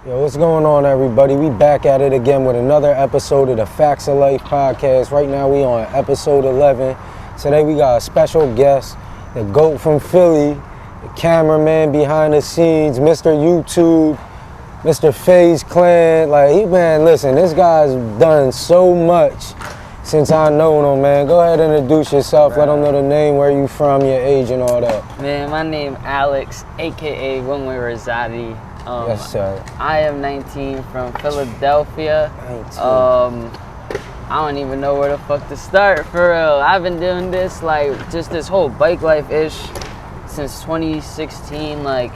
Yo, what's going on, everybody? We back at it again with another episode of the Factz of Life podcast. Right now we on episode 11. Today we got a special guest, the GOAT from Philly, the cameraman behind the scenes, Mr. YouTube, Mr. FaZe Clan. Like, man, listen, this guy's done so much since I known him, man. Go ahead and introduce yourself. Bro. Let them know the name, where you from, your age, and all that. Man, my name Alex, a.k.a. Oneway Rozatti. Yes, sir. I am 19 from Philadelphia. 19. I don't even know where the fuck to start, for real. I've been doing this, like, just this whole bike life-ish since 2016, like,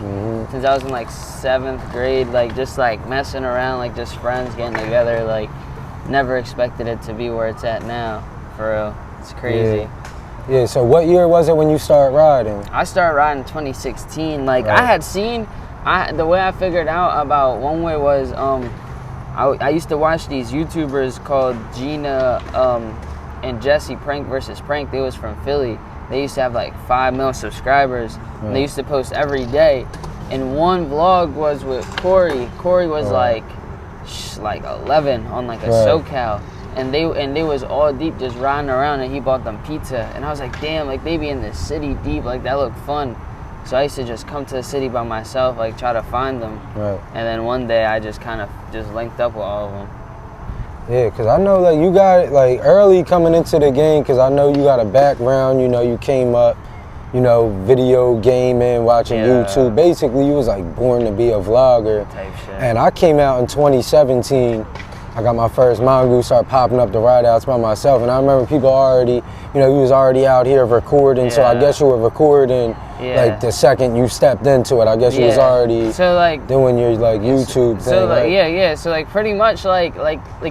since I was in, like, 7th grade, like, just, like, messing around, like, just friends getting together, like, never expected it to be where it's at now, for real. It's crazy. Yeah, so what year was it when you started riding? I started riding in 2016. Like, right. I had seen, the way I figured out about Oneway was, I used to watch these YouTubers called Gina and Jesse, Prank versus Prank. They was from Philly. They used to have like 5 million subscribers. Right. And they used to post every day. And one vlog was with Corey. Corey was like 11 on like a SoCal. And they was all deep just riding around, and he bought them pizza. And I was like, damn, like they be in the city deep, like that looked fun. So I used to just come to the city by myself, like try to find them. Right. And then one day I just kind of just linked up with all of them. Yeah, because I know that you got, like, early coming into the game, because I know you got a background, you know, you came up, you know, video gaming, watching YouTube. Basically, you was, like, born to be a vlogger. Type shit. And I came out in 2017. I got my first mongoose, started popping up the ride outs by myself. And I remember people already, you know, you was already out here recording, so I guess you were recording, like, the second you stepped into it. I guess you was already doing your, like, YouTube thing. So, like, so, like, pretty much, like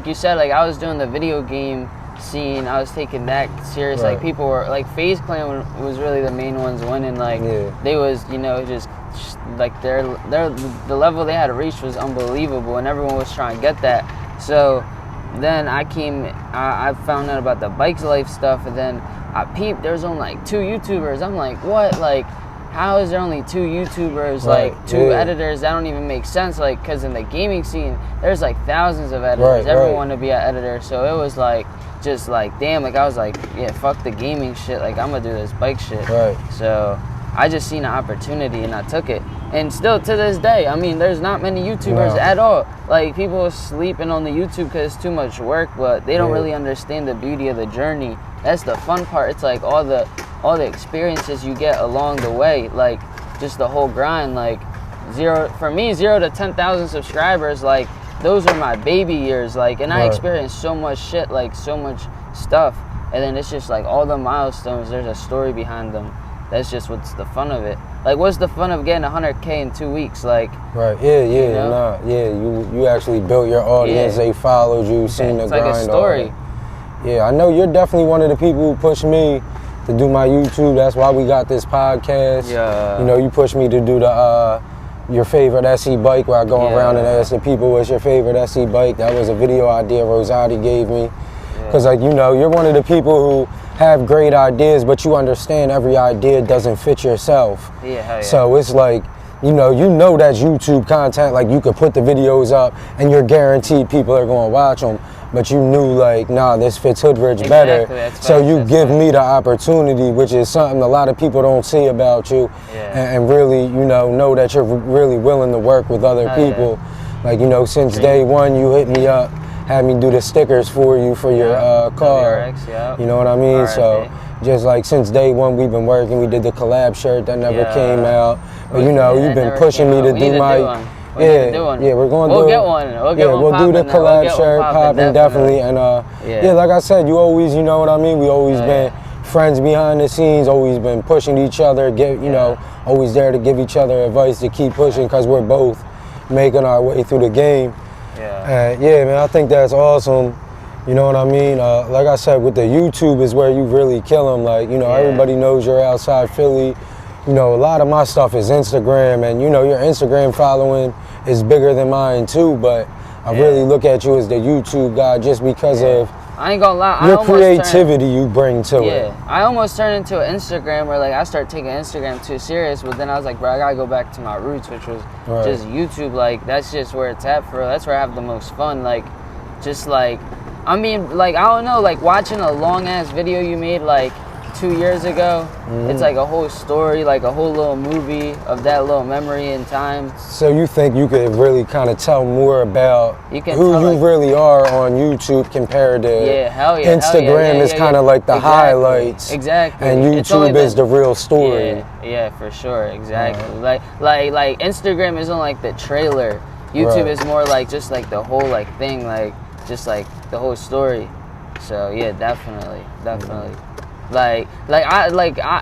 you said, like, I was doing the video game scene. I was taking that serious. Like, people were, like, FaZe Clan was really the main ones winning. Like, they was, you know, just, like, the level they had reached was unbelievable, and everyone was trying to get that. So then I found out about the bike life stuff, and then I peeped, there's only like 2 YouTubers. I'm like, what? Like, how is there only 2 YouTubers, like 2 editors? That don't even make sense, like, because in the gaming scene, there's like thousands of editors. Everyone wanted to be an editor, so it was like, just like, damn, like I was like, yeah, fuck the gaming shit, like I'm gonna do this bike shit. So I just seen an opportunity and I took it. And still to this day, I mean, there's not many YouTubers at all. Like, people are sleeping on the YouTube because it's too much work, but they don't really understand the beauty of the journey. That's the fun part. It's like all the experiences you get along the way, like just the whole grind. Like, 0 to 10,000 subscribers, like those are my baby years. Like, and I experienced so much shit, like so much stuff. And then it's just like all the milestones, there's a story behind them. That's just what's the fun of it. Like, what's the fun of getting 100K in 2 weeks? Like, you know? You actually built your audience. They followed you, seen the grind. It's like a story. Yeah, I know you're definitely one of the people who pushed me to do my YouTube. That's why we got this podcast. Yeah. You know, you pushed me to do the your favorite SE bike, where I go around and ask the people, what's your favorite SE bike? That was a video idea Rozatti gave me. Because, like, you know, you're one of the people who have great ideas, but you understand every idea doesn't fit yourself. So it's like, you know that's YouTube content. Like, you could put the videos up and you're guaranteed people are going to watch them. But you knew, like, nah, this fits Hoodrich better. So you give me the opportunity, which is something a lot of people don't see about you. And really, you know that you're really willing to work with other people. Like, you know, since day one, you hit me up, had me do the stickers for you for your car. You know what I mean? So just like since day one, we've been working. We did the collab shirt that never came out. But, you know, you've been pushing me to do my... we're going to do... We'll get one. We'll do the collab shirt popping, definitely. And like I said, you always, you know what I mean? We always been friends behind the scenes, always been pushing each other, you know, always there to give each other advice to keep pushing, because we're both making our way through the game. Man, I think that's awesome. You know what I mean? Like I said, with the YouTube is where you really kill them. Like, you know, everybody knows you're outside Philly. You know, a lot of my stuff is Instagram, and, you know, your Instagram following is bigger than mine too, but I really look at you as the YouTube guy just because of I ain't gonna lie. Your creativity you bring to it. Yeah, I almost turned into an Instagram where like I started taking Instagram too serious, but then I was like, bro, I gotta go back to my roots, which was just YouTube. Like that's just where it's at for real. That's where I have the most fun. Like, just like, I mean, like I don't know, like watching a long ass video you made like 2 years ago, it's like a whole story, like a whole little movie of that little memory in time. So you think you could really kind of tell more about who you really are on YouTube compared to Instagram is kind of like the highlights. Exactly. And YouTube is the real story. Yeah, for sure. Exactly. Like Instagram isn't like the trailer. YouTube is more like just like the whole like thing, like just like the whole story. So yeah, definitely.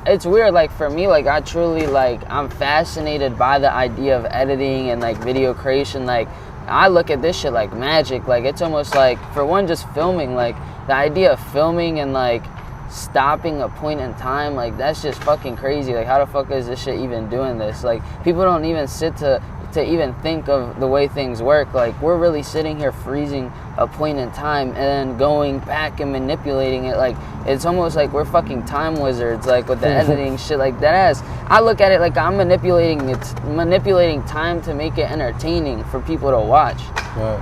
It's weird, like for me, like I truly like I'm fascinated by the idea of editing and like video creation. Like I look at this shit like magic. Like it's almost like, for one, just filming, like the idea of filming and like stopping a point in time, like that's just fucking crazy. Like how the fuck is this shit even doing this? Like people don't even sit to even think of the way things work. Like we're really sitting here freezing a point in time and then going back and manipulating it. Like it's almost like we're fucking time wizards, like with the editing shit like that. I look at it like I'm manipulating time to make it entertaining for people to watch.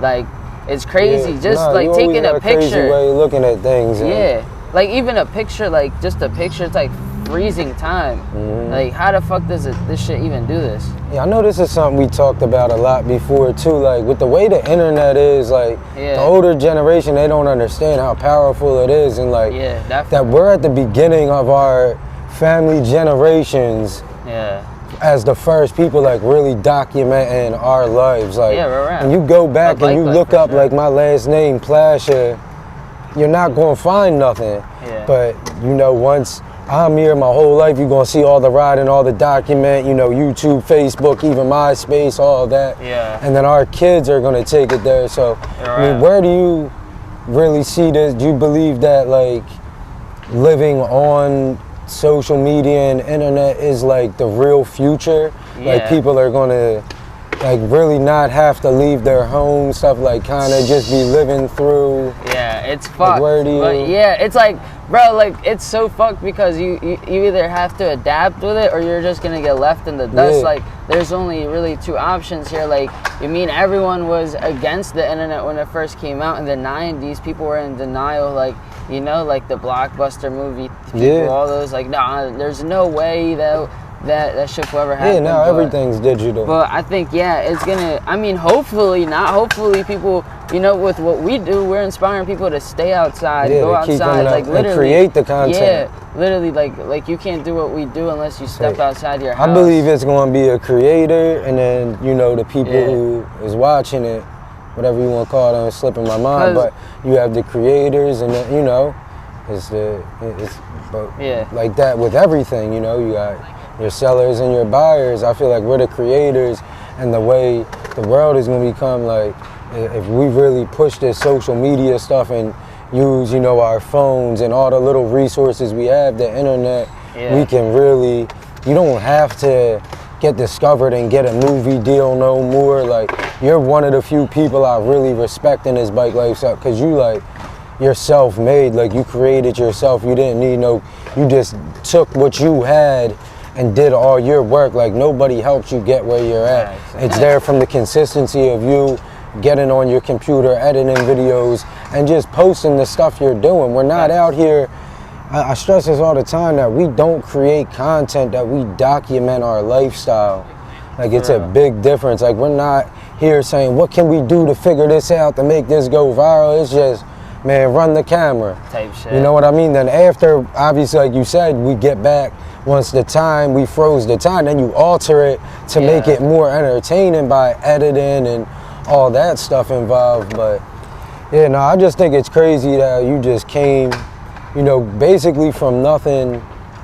Like it's crazy. Taking a picture, crazy way of looking at things. Like even a picture, like just a picture, it's like freezing time. Like how the fuck does this shit even do this? Yeah, I know this is something we talked about a lot before too. Like with the way the internet is, like the older generation, they don't understand how powerful it is, and like that we're at the beginning of our family generations. As the first people like really documenting our lives. Like when you go back and you look up like my last name, Plasha, you're not gonna find nothing. But you know, once I'm here my whole life, you're gonna see all the writing, all the document, you know, YouTube, Facebook, even MySpace, all of that. And then our kids are gonna take it there. So I mean, where do you really see this? Do you believe that like living on social media and internet is like the real future? Like people are gonna like really not have to leave their home, stuff like kind of just be living through. It's fucked. Like, where do you? But it's like, bro, like it's so fucked because you either have to adapt with it or you're just gonna get left in the dust. Like there's only really two options here. Like everyone was against the internet when it first came out in the 90s. People were in denial, like you know, like the Blockbuster movie people, all those, like nah, there's no way that shit will ever happen. Now everything's digital. But I think it's gonna, I mean, hopefully people, you know, with what we do, we're inspiring people to stay outside, go outside, like literally create the content. Literally, like you can't do what we do unless you step outside your house. I believe it's going to be a creator, and then you know the people who is watching it, whatever you want to call it. I'm slipping my mind, but you have the creators, and then, you know, like that with everything. You know, you got your sellers and your buyers. I feel like we're the creators, and the way the world is going to become, like if we really push this social media stuff and use, you know, our phones and all the little resources we have, the internet, we can really, you don't have to get discovered and get a movie deal no more. Like you're one of the few people I really respect in this bike lifestyle, because you're self-made. Like you created yourself. You didn't need you just took what you had and did all your work. Like nobody helped you get where you're at. It's there from the consistency of you getting on your computer, editing videos, and just posting the stuff you're doing. We're not out here, I stress this all the time, that we don't create content, that we document our lifestyle. Like it's a big difference. Like we're not here saying, what can we do to figure this out to make this go viral? It's just, man, run the camera. Type shit. You know what I mean? Then after, obviously, like you said, we get back, once we froze the time, then you alter it to make it more entertaining by editing and all that stuff involved. But I just think it's crazy that you just came, you know, basically from nothing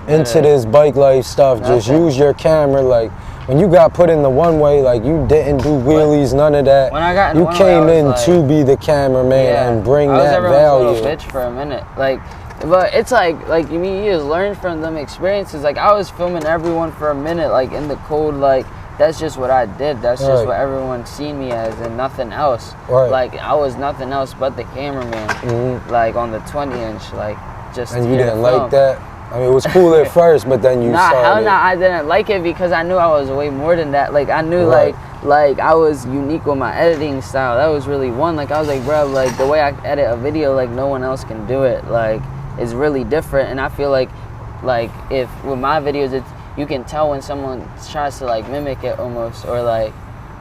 into this bike life stuff. Just use your camera. Like when you got put in the one way, like you didn't do wheelies, none of that. When I got you came in to be the cameraman and bring that value. I was everyone's little bitch for a minute, like. But it's like you mean, you just learn from them experiences. Like I was filming everyone for a minute, like in the cold, like that's just what I did. That's just what everyone seen me as and nothing else. Like, I was nothing else but the cameraman, like, on the 20-inch, like, just. And you didn't like that? I mean, it was cool at first, but then you started. Hell I didn't like it because I knew I was way more than that. Like, I knew, like I was unique with my editing style. That was really one. Like, I was like, bro, like, the way I edit a video, like, no one else can do it. Like, it's really different. And I feel like if with my videos, it's, you can tell when someone tries to, like, mimic it almost, or, like,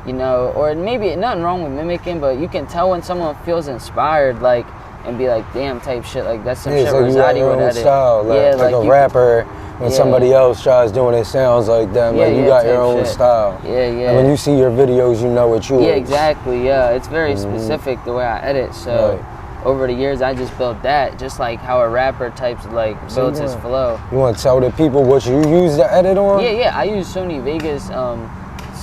you know, or maybe nothing wrong with mimicking, but you can tell when someone feels inspired, like, and be like, damn, type shit, like, that's some shit Rozatti would edit. Style, like a rapper, when somebody else tries doing it sounds like them, like, you got your own style. And when you see your videos, you know it's yours. Yeah, exactly, it's very specific the way I edit, so over the years, I just built that, just like how a rapper types, like, builds his flow. You want to tell the people what you use to edit on? Yeah, I use Sony Vegas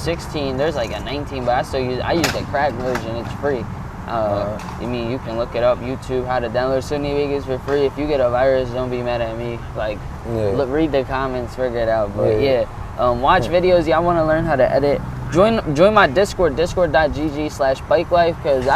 16, there's like a 19, but I use the cracked version, it's free. I mean, you can look it up, YouTube, how to download Sony Vegas for free. If you get a virus, don't be mad at me. Like, read the comments, figure it out. But watch videos. Y'all want to learn how to edit. Join my Discord, discord.gg/bikelife, because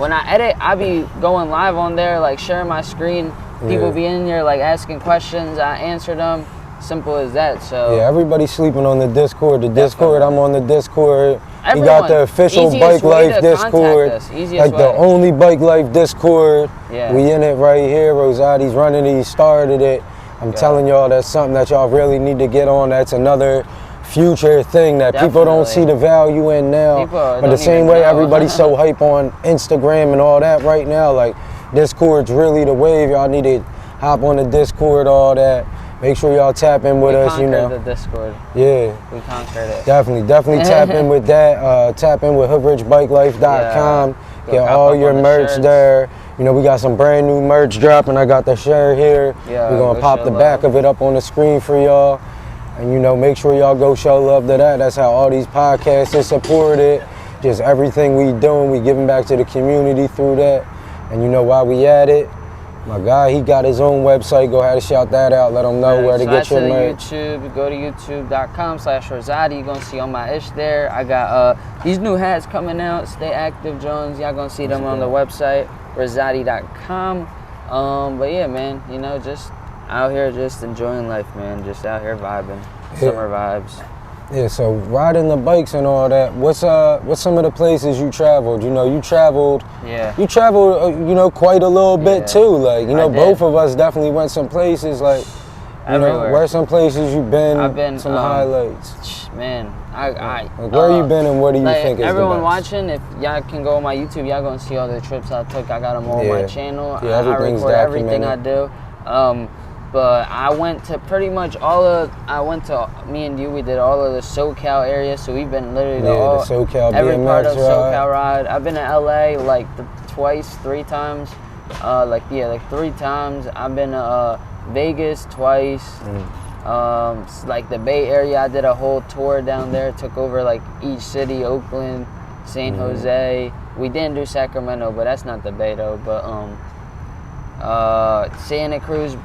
when I edit, I be going live on there, like, sharing my screen. People be in there, like, asking questions. I answer them. Simple as that. So everybody's sleeping on the Discord. I'm on the Discord. You got the official Bike Life Discord, like the only Bike Life Discord. We in it right here. Rozatti's running it. He started it. I'm telling y'all, that's something that y'all really need to get on. That's another future thing that people don't see the value in now. But the same way everybody's so hype on Instagram and all that right now, like, Discord's really the wave. Y'all need to hop on the Discord, all that. Make sure y'all tap in with us, you know. We conquered the Discord. We conquered it. Definitely tap in with that. Tap in with Hoodrichbikelife.com. Get all your merch there. You know, we got some brand new merch dropping. I got the shirt here. We're going to pop the back of it up on the screen for y'all. And, you know, make sure y'all go show love to that. That's how all these podcasts are supported. Just everything we doing, we giving back to the community through that. And, you know, while we at it, my guy, he got his own website. Go ahead and shout that out. Let them know where to get your merch. YouTube, go to youtube.com/Rozatti. You're going to see all my ish there. I got these new hats coming out. Stay active, Jones. Y'all going to see them on the website, Rozatti.com. But yeah, man, you know, just out here just enjoying life, man. Just out here vibing. Summer vibes. Yeah, so riding the bikes and all that. What's some of the places you traveled? You know, you traveled. You traveled, you know, quite a little bit too. Like, you know, both of us definitely went some places. Like, you know, where some places you've been? I've been some highlights. Man, like, where you been and what do you think is everyone the best? watching, if y'all can go on my YouTube, y'all gonna see all the trips I took. I got them all on my channel. I record everything I do. But I went to pretty much me and you, we did all of the SoCal area, so we've been literally every part of SoCal ride. I've been to LA like three times. Like 3 times. I've been to Vegas twice. Like the Bay Area, I did a whole tour down there, took over like each city, Oakland, San Jose. We didn't do Sacramento, but that's not the Bay though. But Santa Cruz.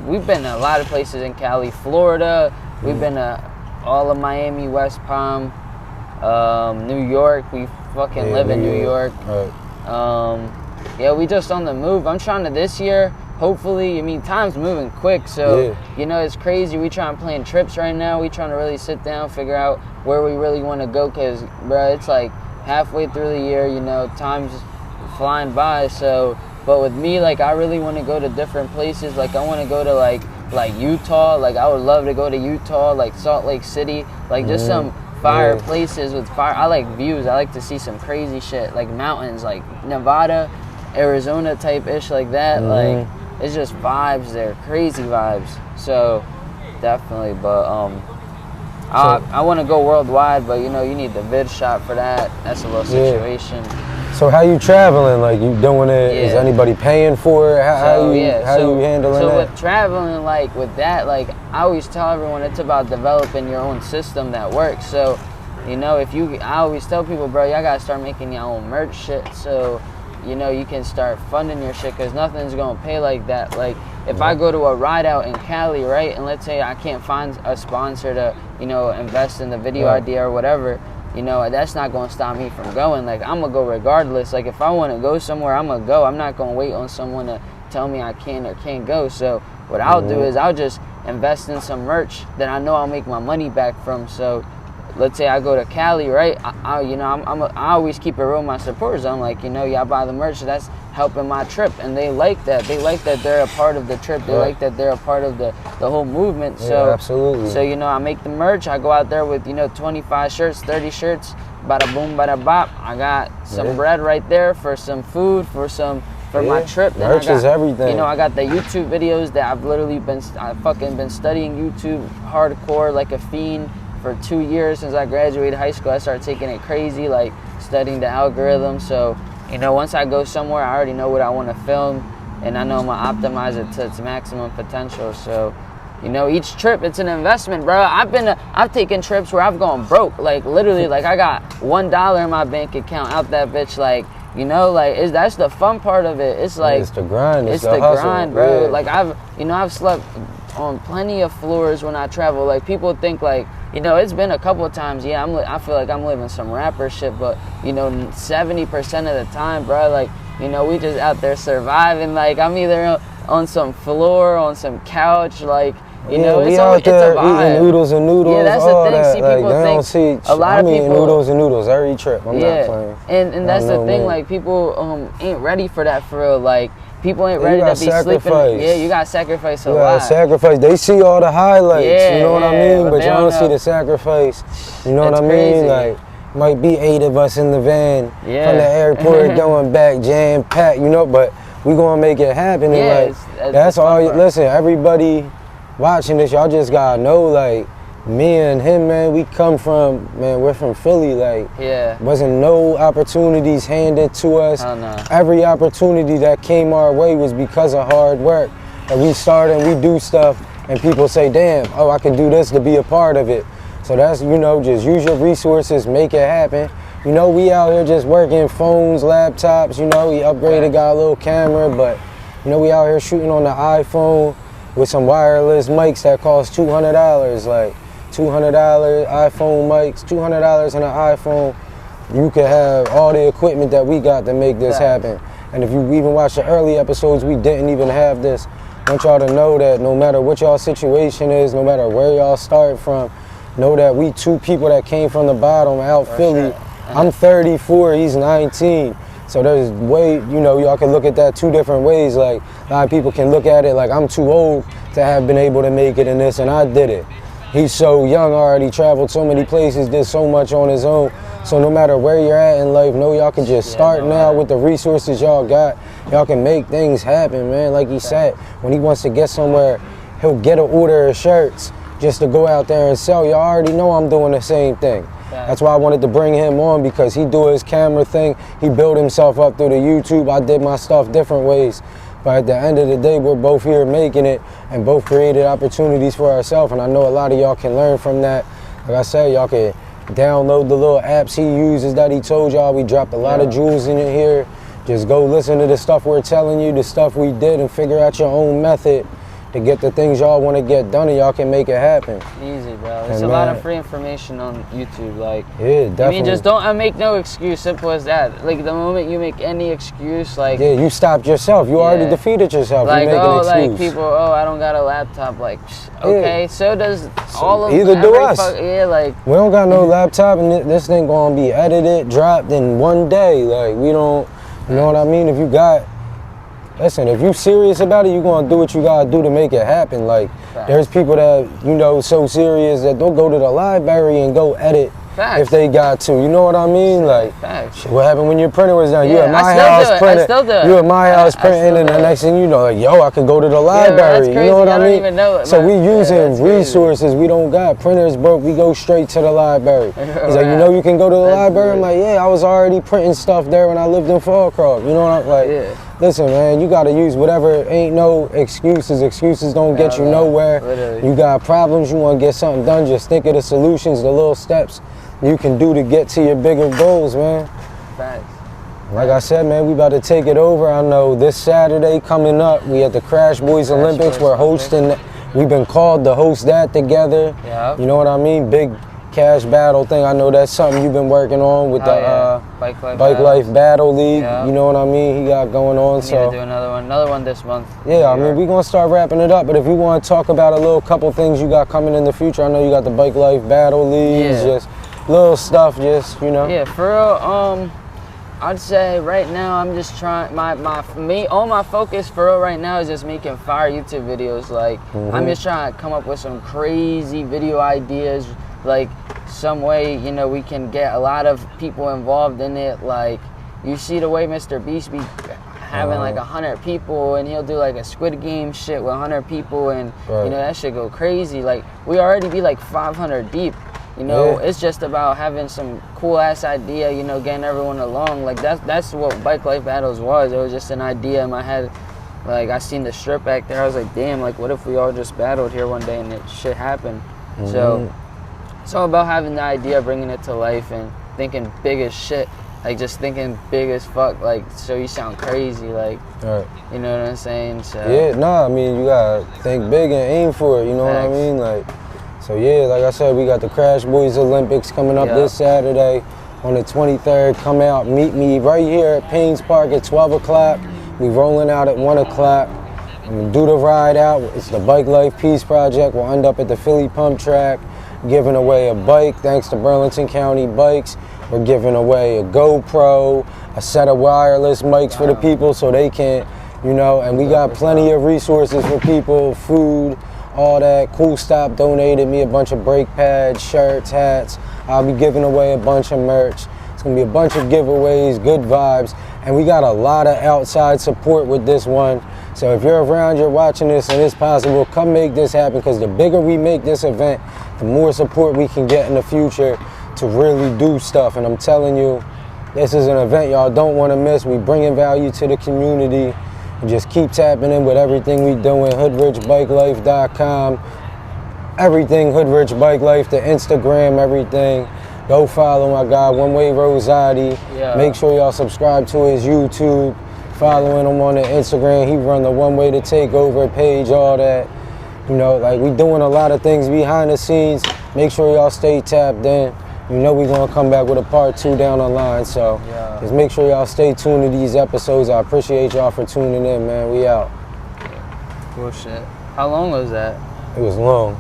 We've been to a lot of places in Cali, Florida. We've been to all of Miami, West Palm, New York. We fucking live in New York. We just on the move. I'm trying to this year, hopefully. I mean, time's moving quick, so you know it's crazy. We trying to plan trips right now. We trying to really sit down, figure out where we really want to go, cause bro, it's like halfway through the year. You know, time's flying by, so. But with me, like, I really want to go to different places. Like, I want to go to, like Utah. Like, I would love to go to Utah, like Salt Lake City. Like, just some fire places with fire. I like views. I like to see some crazy shit, like mountains, like Nevada, Arizona type ish, like that. Like, it's just vibes there, crazy vibes. So, definitely. But, I want to go worldwide, but, you know, you need the vid shot for that. That's a little situation. So how you traveling? Like, you doing it? Is anybody paying for it? How you handling that? So with traveling, like with that, like I always tell everyone, it's about developing your own system that works. So, you know, I always tell people, bro, y'all gotta start making your own merch shit. So, you know, you can start funding your shit, because nothing's gonna pay like that. Like, if I go to a ride out in Cali, right, and let's say I can't find a sponsor to, you know, invest in the video idea or whatever, you know, that's not gonna stop me from going. Like, I'm gonna go regardless. Like, if I want to go somewhere, I'm gonna go. I'm not gonna wait on someone to tell me I can or can't go. So what I'll do is I'll just invest in some merch that I know I'll make my money back from. So let's say I go to Cali, right? I always keep it real with my supporters. I'm like, you know, y'all buy the merch, that's helping my trip, and they like that. They like that they're a part of the trip. They like that they're a part of the whole movement. So absolutely. So, you know, I make the merch. I go out there with, you know, 25 shirts, 30 shirts, bada boom, bada bop. I got some bread right there for some food, for my trip. Then merch is everything. You know, I got the YouTube videos that I've fucking been studying YouTube hardcore like a fiend for 2 years since I graduated high school. I started taking it crazy, like studying the algorithm. So, you know, once I go somewhere, I already know what I want to film, and I know I'm gonna optimize it to its maximum potential. So, you know, each trip, it's an investment, bro. I've taken trips where I've gone broke, like literally, like I got $1 in my bank account out that bitch, like, you know, like that's the fun part of it. It's like it's the grind. It's the the hustle, grind, bro. Yeah. Like I've slept on plenty of floors when I travel. Like, people think, like, you know, it's been a couple of times, I feel like I'm living some rapper shit, but, you know, 70% of the time, bro, like, you know, we just out there surviving. Like, I'm either on some floor, on some couch, like, you know, we it's out there it's a vibe. eating noodles and noodles. Yeah, that's all the thing. that. See, like, people they don't think see, a lot of I'm eating people noodles and noodles every trip. I'm not playing. And that's the thing. Man. Like, people ain't ready for that for real. Like, people ain't ready to be sacrifice. sleeping. Yeah, you got to sacrifice a lot. Sacrifice. They see all the highlights. Yeah, you know what I mean? But you don't see know. the sacrifice. You know It's what I crazy. mean? Like, might be 8 of us in the van from the Yeah. airport going back, jam packed. You know, but we gonna make it happen. And like, that's all. Listen, everybody watching this, y'all just gotta know, like, me and him, man, we're from Philly, like, wasn't no opportunities handed to us. Oh, no. Every opportunity that came our way was because of hard work. And we start and we do stuff, and people say, damn, oh, I can do this to be a part of it. So that's, you know, just use your resources, make it happen. You know, we out here just working phones, laptops, you know, we upgraded, got a little camera, but, you know, we out here shooting on the iPhone with some wireless mics that cost $200, like $200 iPhone mics, $200 in an iPhone. You could have all the equipment that we got to make this happen. And if you even watch the early episodes, we didn't even have this. I want y'all to know that no matter what y'all situation is, no matter where y'all start from, know that we two people that came from the bottom out Philly. I'm 34, he's 19. So there's way, you know, y'all can look at that two different ways. Like, a lot of people can look at it like I'm too old to have been able to make it in this, and I did it. He's so young already, traveled so many places, did so much on his own. So no matter where you're at in life, know y'all can just start now with the resources y'all got. Y'all can make things happen, man. Like he said, when he wants to get somewhere, he'll get an order of shirts just to go out there and sell. Y'all already know I'm doing the same thing. That's why I wanted to bring him on, because he do his camera thing. He built himself up through the YouTube. I did my stuff different ways. But at the end of the day, we're both here making it and both created opportunities for ourselves. And I know a lot of y'all can learn from that. Like I said, y'all can download the little apps he uses that he told y'all. We dropped a lot of jewels in it here. Just go listen to the stuff we're telling you, the stuff we did, and figure out your own method to get the things y'all want to get done, and y'all can make it happen. Easy, bro. There's a lot of free information on YouTube. Like, yeah, definitely. I mean, just don't make no excuse. Simple as that. Like, the moment you make any excuse, like, yeah, you stopped yourself. You already defeated yourself. Like, you make an excuse. like people, I don't got a laptop. Like, okay, so does all of either do us. Like, we don't got no laptop, and this thing gonna be edited, dropped in one day. Like, we don't, you know what I mean? If you got, listen, if you serious about it, you gonna do what you gotta do to make it happen. Like, there's people that, you know, so serious that they'll go to the library and go edit if they got to. You know what I mean? Like, what happened when your printer was done? You at my house printing. You at my house printing, and the next thing you know, like, yo, I could go to the library. You know what I mean? Even know it, so we using resources. We don't got printers broke. We go straight to the library. He's like, you know, you can go to the library. I'm like, yeah, I was already printing stuff there when I lived in Fallcroft. You know what I'm like? Listen, man, you got to use whatever. Ain't no excuses. Excuses don't get you nowhere. Literally. You got problems, you want to get something done, just think of the solutions, the little steps you can do to get to your bigger goals, man. Facts. Like I said, man, we about to take it over. I know this Saturday coming up, we at the Crash Boys Olympics. We're hosting. We've been called to host that together. Yeah. You know what I mean? Big cash battle thing. I know that's something you've been working on with the Bike Life Battle League. Yeah. You know what I mean? He got going on. So do another one this month. Yeah, I mean, we're gonna start wrapping it up. But if you want to talk about a couple things you got coming in the future, I know you got the Bike Life Battle Leagues, just little stuff, just you know. Yeah, for real. I'd say right now I'm just trying. All my focus for real right now is just making fire YouTube videos. Like I'm just trying to come up with some crazy video ideas. Like some way, you know, we can get a lot of people involved in it. Like you see the way Mr. Beast be having like 100 people, and he'll do like a Squid Game shit with 100 people, and you know that shit go crazy. Like we already be like 500 deep. You know, it's just about having some cool ass idea, you know, getting everyone along. Like that's what Bike Life Battles was. It was just an idea in my head. Like I seen the strip back there, I was like, damn, like what if we all just battled here one day and it shit happened. So it's all about having the idea, bringing it to life, and thinking big as shit. Like just thinking big as fuck, like so you sound crazy, like you know what I'm saying? So I mean you gotta think big and aim for it, you know what I mean? Like so yeah, like I said, we got the Crash Boys Olympics coming up this Saturday on the 23rd. Come out, meet me right here at Paynes Park at 12 o'clock. We rolling out at 1 o'clock. I'm gonna do the ride out. It's the Bike Life Peace Project. We'll end up at the Philly Pump Track, giving away a bike thanks to Burlington County Bikes. We're giving away a GoPro, a set of wireless mics for the people so they can, you know, and we got plenty of resources for people, food, all that. Cool Stop donated me a bunch of brake pads, shirts, hats. I'll be giving away a bunch of merch. It's gonna be a bunch of giveaways, good vibes, and we got a lot of outside support with this one. So if you're around, you're watching this and it's possible, come make this happen, because the bigger we make this event, the more support we can get in the future to really do stuff. And I'm telling you, this is an event y'all don't want to miss. We bringing value to the community. And just keep tapping in with everything we doing. Hoodrichbikelife.com. Everything Hoodrich Bike Life, the Instagram, everything. Go follow my guy, Oneway Rozatti. Make sure y'all subscribe to his YouTube. Following him on the Instagram. He run the One Way to Takeover page, all that. You know, like we doing a lot of things behind the scenes. Make sure y'all stay tapped in. You know we're gonna come back with a part 2 down the line, so just make sure y'all stay tuned to these episodes. I appreciate y'all for tuning in, man. We out. Cool shit. How long was that? It was long.